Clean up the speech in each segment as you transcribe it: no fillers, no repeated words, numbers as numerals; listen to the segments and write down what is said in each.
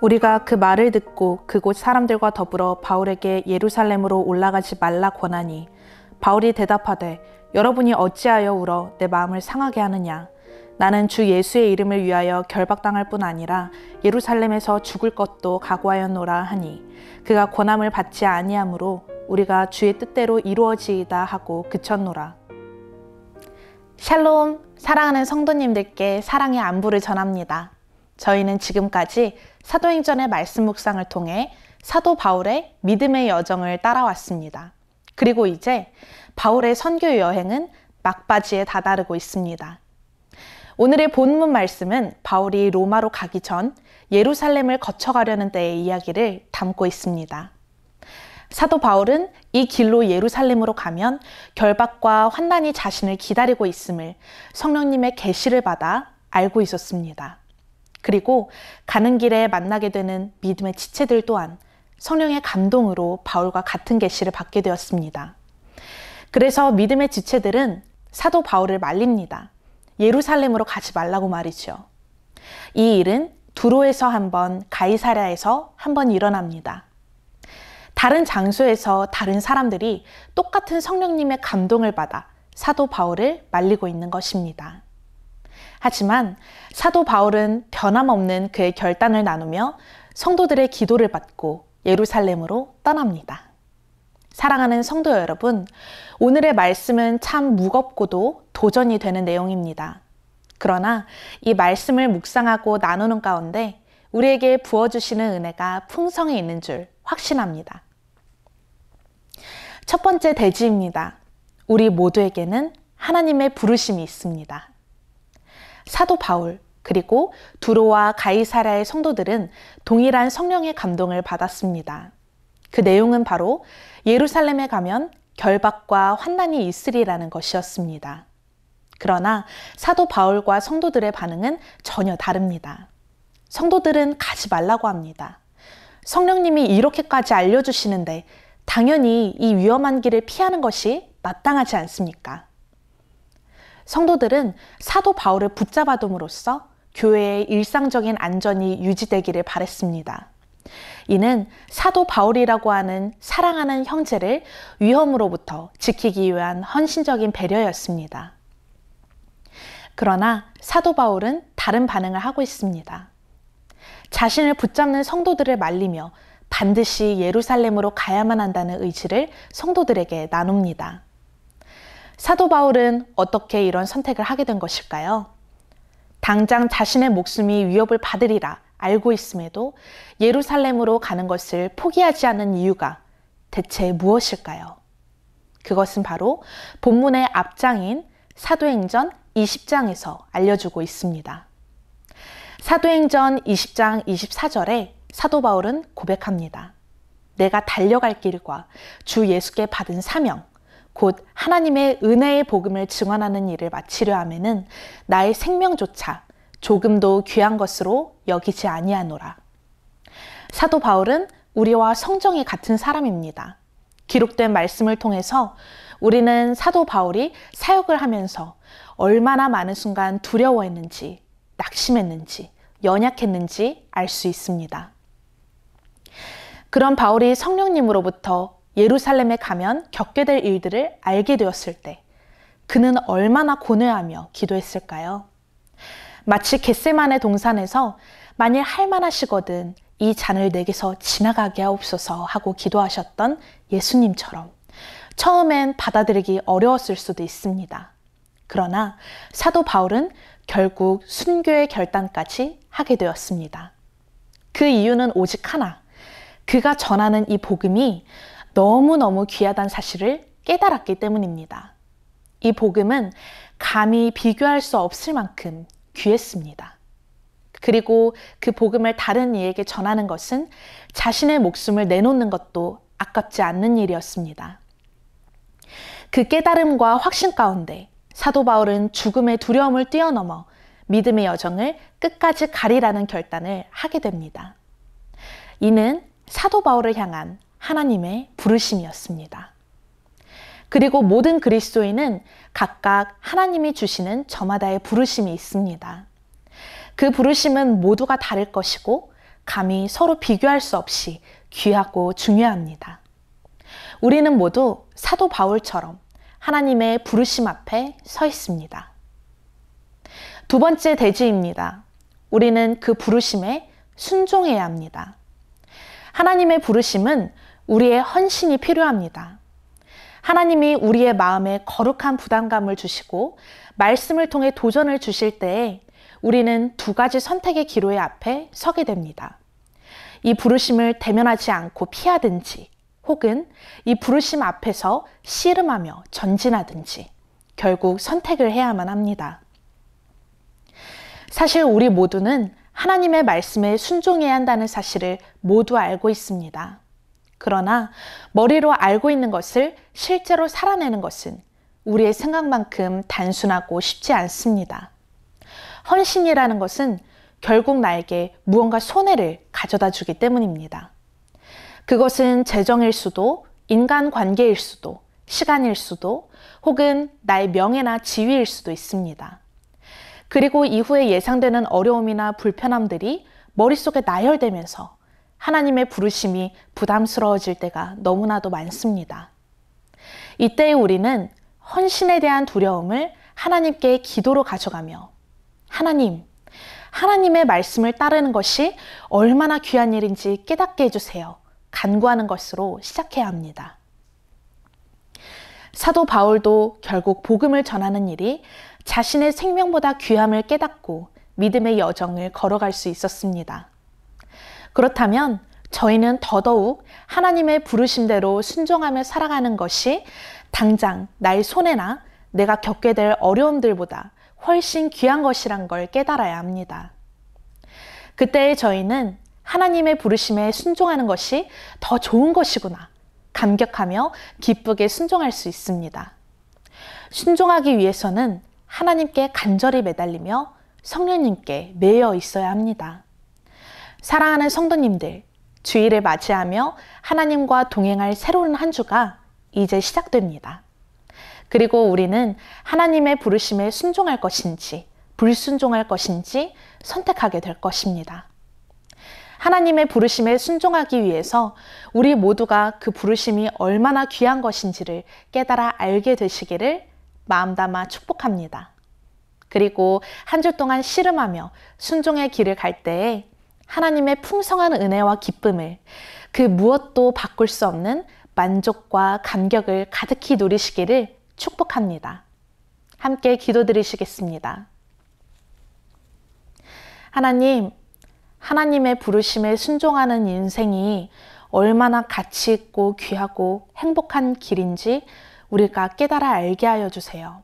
우리가 그 말을 듣고 그곳 사람들과 더불어 바울에게 예루살렘으로 올라가지 말라 권하니 바울이 대답하되 여러분이 어찌하여 울어 내 마음을 상하게 하느냐. 나는 주 예수의 이름을 위하여 결박당할 뿐 아니라 예루살렘에서 죽을 것도 각오하였노라 하니 그가 권함을 받지 아니하므로 우리가 주의 뜻대로 이루어지이다 하고 그쳤노라. 샬롬, 사랑하는 성도님들께 사랑의 안부를 전합니다. 저희는 지금까지 사도행전의 말씀 묵상을 통해 사도 바울의 믿음의 여정을 따라왔습니다. 그리고 이제 바울의 선교 여행은 막바지에 다다르고 있습니다. 오늘의 본문 말씀은 바울이 로마로 가기 전 예루살렘을 거쳐가려는 때의 이야기를 담고 있습니다. 사도 바울은 이 길로 예루살렘으로 가면 결박과 환난이 자신을 기다리고 있음을 성령님의 계시를 받아 알고 있었습니다. 그리고 가는 길에 만나게 되는 믿음의 지체들 또한 성령의 감동으로 바울과 같은 계시를 받게 되었습니다. 그래서 믿음의 지체들은 사도 바울을 말립니다. 예루살렘으로 가지 말라고 말이죠. 이 일은 두로에서 한 번, 가이사랴에서 한 번 일어납니다. 다른 장소에서 다른 사람들이 똑같은 성령님의 감동을 받아 사도 바울을 말리고 있는 것입니다. 하지만 사도 바울은 변함없는 그의 결단을 나누며 성도들의 기도를 받고 예루살렘으로 떠납니다. 사랑하는 성도 여러분, 오늘의 말씀은 참 무겁고도 도전이 되는 내용입니다. 그러나 이 말씀을 묵상하고 나누는 가운데 우리에게 부어주시는 은혜가 풍성히 있는 줄 확신합니다. 첫 번째 대지입니다. 우리 모두에게는 하나님의 부르심이 있습니다. 사도 바울 그리고 두로와 가이사랴의 성도들은 동일한 성령의 감동을 받았습니다. 그 내용은 바로 예루살렘에 가면 결박과 환난이 있으리라는 것이었습니다. 그러나 사도 바울과 성도들의 반응은 전혀 다릅니다. 성도들은 가지 말라고 합니다. 성령님이 이렇게까지 알려주시는데 당연히 이 위험한 길을 피하는 것이 마땅하지 않습니까? 성도들은 사도 바울을 붙잡아둠으로써 교회의 일상적인 안전이 유지되기를 바랬습니다. 이는 사도 바울이라고 하는 사랑하는 형제를 위험으로부터 지키기 위한 헌신적인 배려였습니다. 그러나 사도 바울은 다른 반응을 하고 있습니다. 자신을 붙잡는 성도들을 말리며 반드시 예루살렘으로 가야만 한다는 의지를 성도들에게 나눕니다. 사도 바울은 어떻게 이런 선택을 하게 된 것일까요? 당장 자신의 목숨이 위협을 받으리라 알고 있음에도 예루살렘으로 가는 것을 포기하지 않는 이유가 대체 무엇일까요? 그것은 바로 본문의 앞장인 사도행전 20장에서 알려주고 있습니다. 사도행전 20장 24절에 사도 바울은 고백합니다. 내가 달려갈 길과 주 예수께 받은 사명, 곧 하나님의 은혜의 복음을 증언하는 일을 마치려 하면은 나의 생명조차 조금도 귀한 것으로 여기지 아니하노라. 사도 바울은 우리와 성정이 같은 사람입니다. 기록된 말씀을 통해서 우리는 사도 바울이 사역을 하면서 얼마나 많은 순간 두려워했는지, 낙심했는지, 연약했는지 알 수 있습니다. 그런 바울이 성령님으로부터 예루살렘에 가면 겪게 될 일들을 알게 되었을 때 그는 얼마나 고뇌하며 기도했을까요? 마치 겟세마네 동산에서 만일 할만하시거든 이 잔을 내게서 지나가게 하옵소서 하고 기도하셨던 예수님처럼 처음엔 받아들이기 어려웠을 수도 있습니다. 그러나 사도 바울은 결국 순교의 결단까지 하게 되었습니다. 그 이유는 오직 하나, 그가 전하는 이 복음이 너무너무 귀하다는 사실을 깨달았기 때문입니다. 이 복음은 감히 비교할 수 없을 만큼 귀했습니다. 그리고 그 복음을 다른 이에게 전하는 것은 자신의 목숨을 내놓는 것도 아깝지 않는 일이었습니다. 그 깨달음과 확신 가운데 사도 바울은 죽음의 두려움을 뛰어넘어 믿음의 여정을 끝까지 가리라는 결단을 하게 됩니다. 이는 사도 바울을 향한 하나님의 부르심이었습니다. 그리고 모든 그리스도인은 각각 하나님이 주시는 저마다의 부르심이 있습니다. 그 부르심은 모두가 다를 것이고 감히 서로 비교할 수 없이 귀하고 중요합니다. 우리는 모두 사도 바울처럼 하나님의 부르심 앞에 서 있습니다. 두 번째 대지입니다. 우리는 그 부르심에 순종해야 합니다. 하나님의 부르심은 우리의 헌신이 필요합니다. 하나님이 우리의 마음에 거룩한 부담감을 주시고 말씀을 통해 도전을 주실 때에 우리는 두 가지 선택의 기로의 앞에 서게 됩니다. 이 부르심을 대면하지 않고 피하든지 혹은 이 부르심 앞에서 씨름하며 전진하든지 결국 선택을 해야만 합니다. 사실 우리 모두는 하나님의 말씀에 순종해야 한다는 사실을 모두 알고 있습니다. 그러나 머리로 알고 있는 것을 실제로 살아내는 것은 우리의 생각만큼 단순하고 쉽지 않습니다. 헌신이라는 것은 결국 나에게 무언가 손해를 가져다 주기 때문입니다. 그것은 재정일 수도, 인간관계일 수도, 시간일 수도, 혹은 나의 명예나 지위일 수도 있습니다. 그리고 이후에 예상되는 어려움이나 불편함들이 머릿속에 나열되면서 하나님의 부르심이 부담스러워질 때가 너무나도 많습니다. 이때 우리는 헌신에 대한 두려움을 하나님께 기도로 가져가며 하나님의 말씀을 따르는 것이 얼마나 귀한 일인지 깨닫게 해주세요. 간구하는 것으로 시작해야 합니다. 사도 바울도 결국 복음을 전하는 일이 자신의 생명보다 귀함을 깨닫고 믿음의 여정을 걸어갈 수 있었습니다. 그렇다면 저희는 더더욱 하나님의 부르심대로 순종하며 살아가는 것이 당장 나의 손해나 내가 겪게 될 어려움들보다 훨씬 귀한 것이란 걸 깨달아야 합니다. 그때 저희는 하나님의 부르심에 순종하는 것이 더 좋은 것이구나 감격하며 기쁘게 순종할 수 있습니다. 순종하기 위해서는 하나님께 간절히 매달리며 성령님께 매여 있어야 합니다. 사랑하는 성도님들, 주일을 맞이하며 하나님과 동행할 새로운 한 주가 이제 시작됩니다. 그리고 우리는 하나님의 부르심에 순종할 것인지 불순종할 것인지 선택하게 될 것입니다. 하나님의 부르심에 순종하기 위해서 우리 모두가 그 부르심이 얼마나 귀한 것인지를 깨달아 알게 되시기를 마음 담아 축복합니다. 그리고 한 주 동안 씨름하며 순종의 길을 갈 때에 하나님의 풍성한 은혜와 기쁨을 그 무엇도 바꿀 수 없는 만족과 감격을 가득히 누리시기를 축복합니다. 함께 기도드리시겠습니다. 하나님의 부르심에 순종하는 인생이 얼마나 가치 있고 귀하고 행복한 길인지 우리가 깨달아 알게 하여 주세요.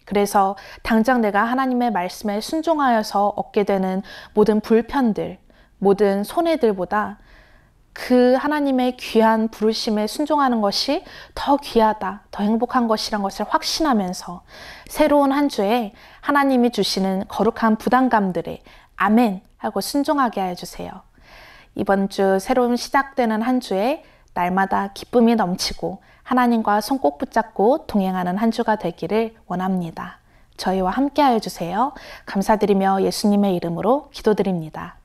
그래서 당장 내가 하나님의 말씀에 순종하여서 얻게 되는 모든 불편들, 모든 손해들보다 그 하나님의 귀한 부르심에 순종하는 것이 더 귀하다, 더 행복한 것이란 것을 확신하면서 새로운 한 주에 하나님이 주시는 거룩한 부담감들에 아멘 하고 순종하게 하여 주세요. 이번 주 새로운 시작되는 한 주에 날마다 기쁨이 넘치고 하나님과 손 꼭 붙잡고 동행하는 한 주가 되기를 원합니다. 저희와 함께 하여 주세요. 감사드리며 예수님의 이름으로 기도드립니다.